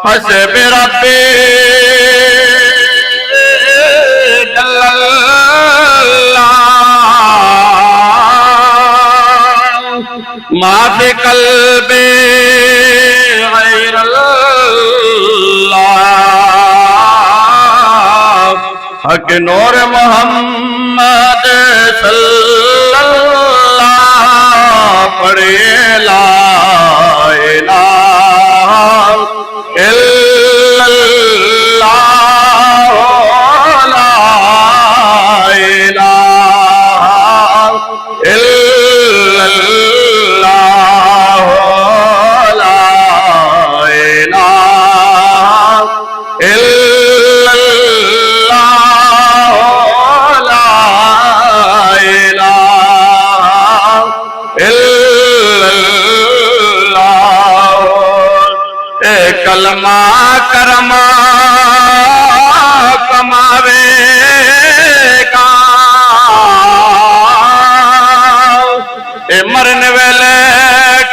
حسب ربی جل اللہ ما فی قلبی غیر اللہ حق نور محمد صلی اللہ پڑھے لا الہ الا اللہ لا الہ الا اللہ لا الہ الا اللہ لا الہ الا اللہ اے کلمہ کرما کماوے گا اے مرن ویلے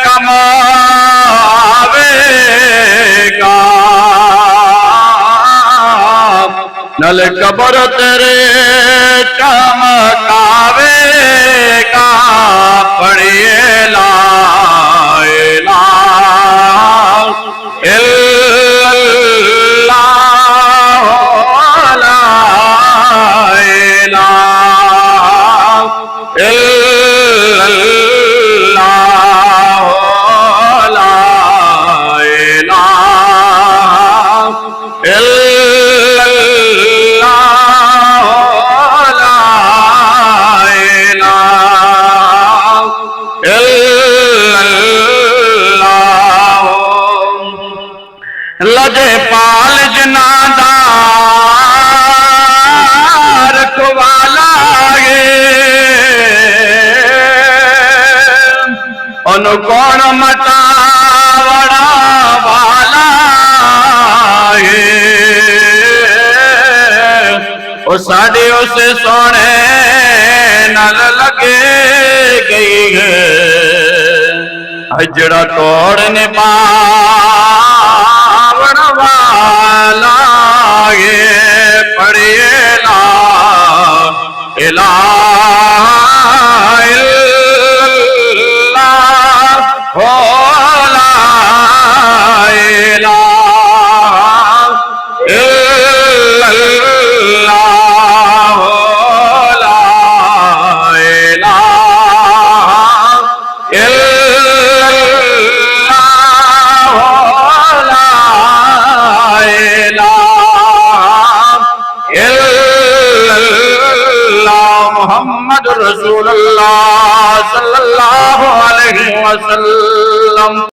کماوے گا نل قبر تیرے چمکاوے گا پڑھیے لا الہ الا اللہ لا الہ الا اللہ لا الہ الا اللہ لا الہ الا اللہ لجے پال جنادار رکھوالا گے ان کون مٹا وڑا والا گے او ساڑی اسے سونے نل لگے گئی گے اجڑا توڑنے باون والا یہ پڑھیے لا الہ الا اللہ لا الہ الا اللہ لا الہ الا محمد رسول اللہ صلی اللہ علیہ وسلم